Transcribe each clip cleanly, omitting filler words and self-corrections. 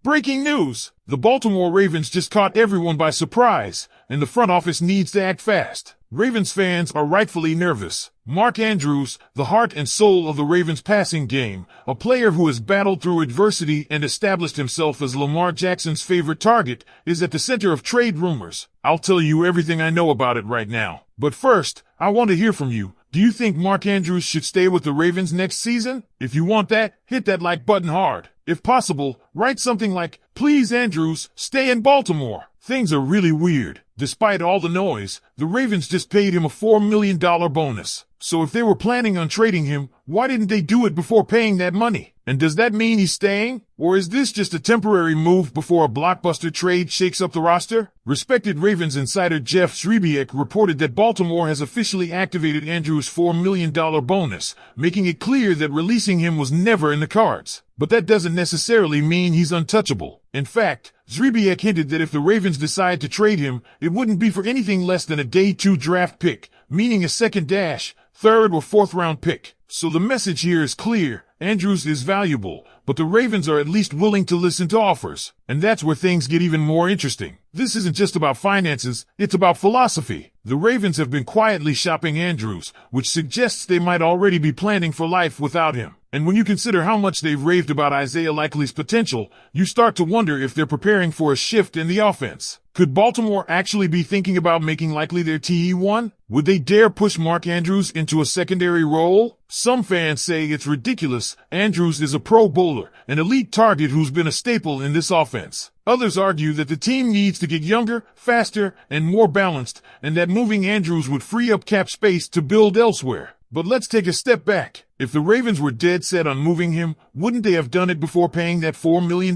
Breaking news! The Baltimore Ravens just caught everyone by surprise, and the front office needs to act fast. Ravens fans are rightfully nervous. Mark Andrews, the heart and soul of the Ravens passing game, a player who has battled through adversity and established himself as Lamar Jackson's favorite target, is at the center of trade rumors. I'll tell you everything I know about it right now. But first, I want to hear from you. Do you think Mark Andrews should stay with the Ravens next season? If you want that, hit that like button hard. If possible, write something like, "Please Andrews, stay in Baltimore." Things are really weird. Despite all the noise, the Ravens just paid him a $4 million bonus. So if they were planning on trading him, why didn't they do it before paying that money? And does that mean he's staying? Or is this just a temporary move before a blockbuster trade shakes up the roster? Respected Ravens insider Jeff Zrebiec reported that Baltimore has officially activated Andrews' $4 million bonus, making it clear that releasing him was never in the cards. But that doesn't necessarily mean he's untouchable. In fact, Zrebiec hinted that if the Ravens decide to trade him, it wouldn't be for anything less than a day 2 draft pick, meaning a second dash, third or fourth round pick. So the message here is clear. Andrews is valuable, but the Ravens are at least willing to listen to offers. And that's where things get even more interesting. This isn't just about finances, it's about philosophy. The Ravens have been quietly shopping Andrews, which suggests they might already be planning for life without him. And when you consider how much they've raved about Isaiah Likely's potential, you start to wonder if they're preparing for a shift in the offense. Could Baltimore actually be thinking about making Likely their TE1? Would they dare push Mark Andrews into a secondary role? Some fans say it's ridiculous. Andrews is a Pro Bowler, an elite target who's been a staple in this offense. Others argue that the team needs to get younger, faster, and more balanced, and that moving Andrews would free up cap space to build elsewhere. But let's take a step back. If the Ravens were dead set on moving him, wouldn't they have done it before paying that $4 million?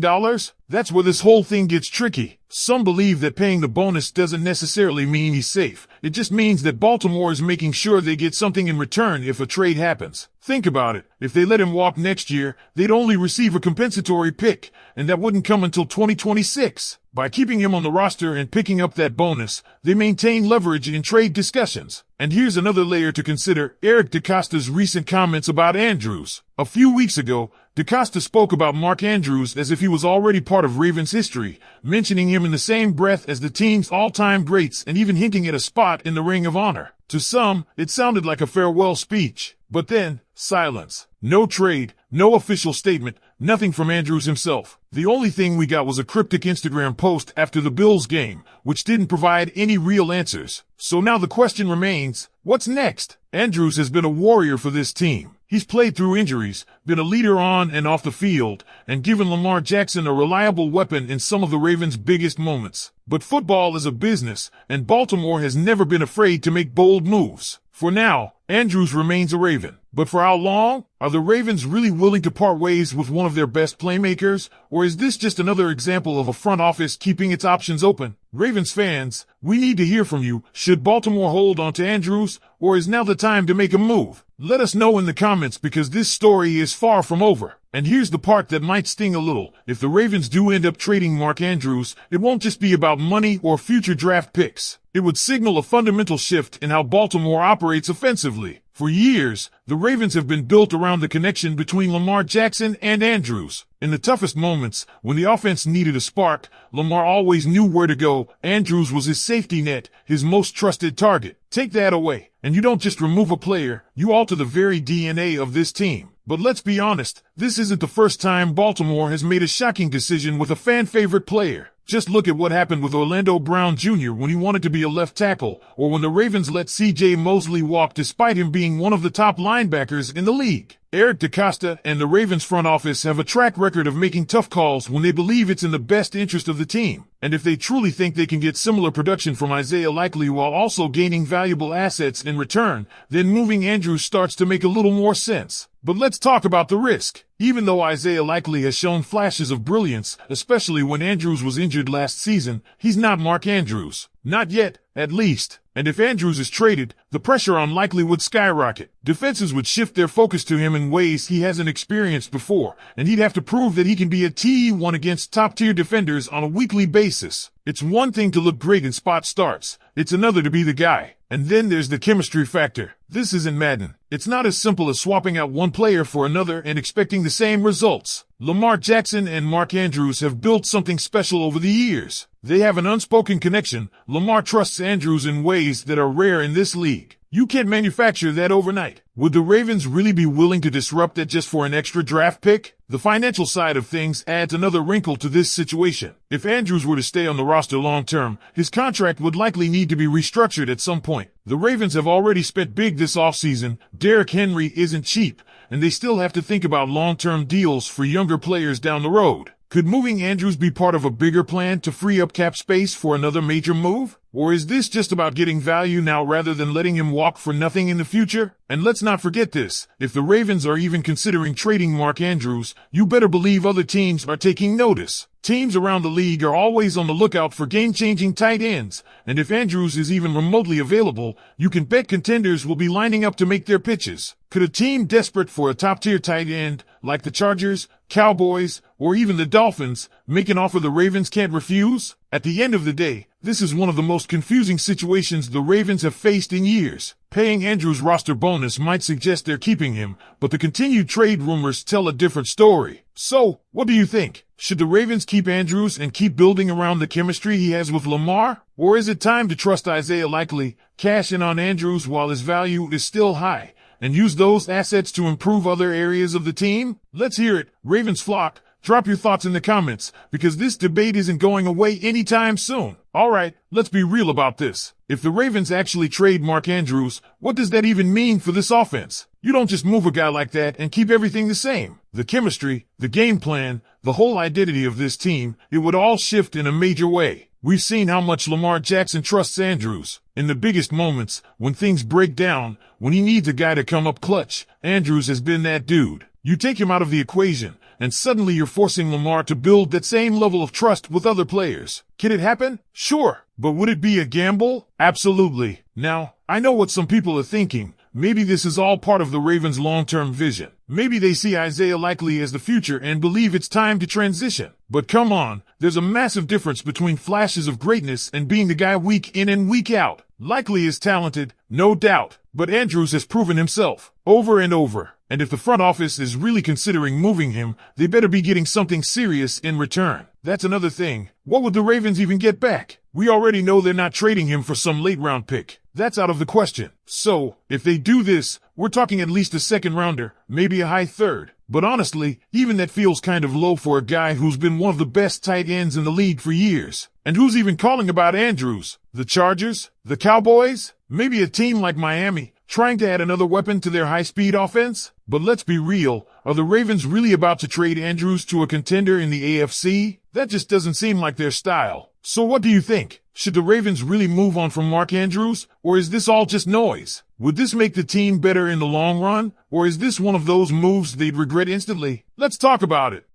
That's where this whole thing gets tricky. Some believe that paying the bonus doesn't necessarily mean he's safe. It just means that Baltimore is making sure they get something in return if a trade happens. Think about it. If they let him walk next year, they'd only receive a compensatory pick, and that wouldn't come until 2026. By keeping him on the roster and picking up that bonus, they maintain leverage in trade discussions. And here's another layer to consider: Eric DeCosta's recent comments about Andrews. A few weeks ago, DeCosta spoke about Mark Andrews as if he was already part of Ravens history, mentioning him in the same breath as the team's all-time greats and even hinting at a spot in the Ring of Honor. To some, it sounded like a farewell speech. But then, silence. No trade, no official statement, nothing from Andrews himself. The only thing we got was a cryptic Instagram post after the Bills game, which didn't provide any real answers. So now the question remains, what's next? Andrews has been a warrior for this team. He's played through injuries, been a leader on and off the field, and given Lamar Jackson a reliable weapon in some of the Ravens' biggest moments. But football is a business, and Baltimore has never been afraid to make bold moves. For now, Andrews remains a Raven. But for how long? Are the Ravens really willing to part ways with one of their best playmakers? Or is this just another example of a front office keeping its options open? Ravens fans, we need to hear from you. Should Baltimore hold on to Andrews, or is now the time to make a move? Let us know in the comments, because this story is far from over. And here's the part that might sting a little. If the Ravens do end up trading Mark Andrews, it won't just be about money or future draft picks. It would signal a fundamental shift in how Baltimore operates offensively. For years, the Ravens have been built around the connection between Lamar Jackson and Andrews. In the toughest moments, when the offense needed a spark, Lamar always knew where to go. Andrews was his safety net, his most trusted target. Take that away, and you don't just remove a player, you alter the very DNA of this team. But let's be honest, this isn't the first time Baltimore has made a shocking decision with a fan-favorite player. Just look at what happened with Orlando Brown Jr. when he wanted to be a left tackle, or when the Ravens let C.J. Mosley walk despite him being one of the top linebackers in the league. Eric DeCosta and the Ravens front office have a track record of making tough calls when they believe it's in the best interest of the team. And if they truly think they can get similar production from Isaiah Likely while also gaining valuable assets in return, then moving Andrews starts to make a little more sense. But let's talk about the risk. Even though Isaiah Likely has shown flashes of brilliance, especially when Andrews was injured last season, he's not Mark Andrews. Not yet, at least. And if Andrews is traded, the pressure on Likely would skyrocket. Defenses would shift their focus to him in ways he hasn't experienced before, and he'd have to prove that he can be a TE1 against top-tier defenders on a weekly basis. It's one thing to look great in spot starts. It's another to be the guy. And then there's the chemistry factor. This isn't Madden. It's not as simple as swapping out one player for another and expecting the same results. Lamar Jackson and Mark Andrews have built something special over the years. They have an unspoken connection. Lamar trusts Andrews in ways that are rare in this league. You can't manufacture that overnight. Would the Ravens really be willing to disrupt that just for an extra draft pick? The financial side of things adds another wrinkle to this situation. If Andrews were to stay on the roster long term, his contract would likely need to be restructured at some point. The Ravens have already spent big this offseason. Derrick Henry isn't cheap, and they still have to think about long-term deals for younger players down the road. Could moving Andrews be part of a bigger plan to free up cap space for another major move? Or is this just about getting value now rather than letting him walk for nothing in the future? And let's not forget this. If the Ravens are even considering trading Mark Andrews, you better believe other teams are taking notice. Teams around the league are always on the lookout for game-changing tight ends, and if Andrews is even remotely available, you can bet contenders will be lining up to make their pitches. Could a team desperate for a top-tier tight end, like the Chargers, Cowboys, or even the Dolphins, make an offer the Ravens can't refuse? At the end of the day, this is one of the most confusing situations the Ravens have faced in years. Paying Andrews' roster bonus might suggest they're keeping him, but the continued trade rumors tell a different story. So, what do you think? Should the Ravens keep Andrews and keep building around the chemistry he has with Lamar? Or is it time to trust Isaiah Likely, cash in on Andrews while his value is still high, and use those assets to improve other areas of the team? Let's hear it, Ravens flock. Drop your thoughts in the comments, because this debate isn't going away anytime soon. Alright, let's be real about this. If the Ravens actually trade Mark Andrews, what does that even mean for this offense? You don't just move a guy like that and keep everything the same. The chemistry, the game plan, the whole identity of this team, it would all shift in a major way. We've seen how much Lamar Jackson trusts Andrews. In the biggest moments, when things break down, when he needs a guy to come up clutch, Andrews has been that dude. You take him out of the equation, and suddenly you're forcing Lamar to build that same level of trust with other players. Can it happen? Sure. But would it be a gamble? Absolutely. Now, I know what some people are thinking. Maybe this is all part of the Ravens' long-term vision. Maybe they see Isaiah Likely as the future and believe it's time to transition. But come on, there's a massive difference between flashes of greatness and being the guy week in and week out. Likely is talented, no doubt, but Andrews has proven himself over and over. And if the front office is really considering moving him, they better be getting something serious in return. That's another thing. What would the Ravens even get back? We already know they're not trading him for some late-round pick. That's out of the question. So, if they do this, we're talking at least a second-rounder, maybe a high third. But honestly, even that feels kind of low for a guy who's been one of the best tight ends in the league for years. And who's even calling about Andrews? The Chargers? The Cowboys? Maybe a team like Miami, trying to add another weapon to their high-speed offense? But let's be real, are the Ravens really about to trade Andrews to a contender in the AFC? That just doesn't seem like their style. So what do you think? Should the Ravens really move on from Mark Andrews, or is this all just noise? Would this make the team better in the long run, or is this one of those moves they'd regret instantly? Let's talk about it.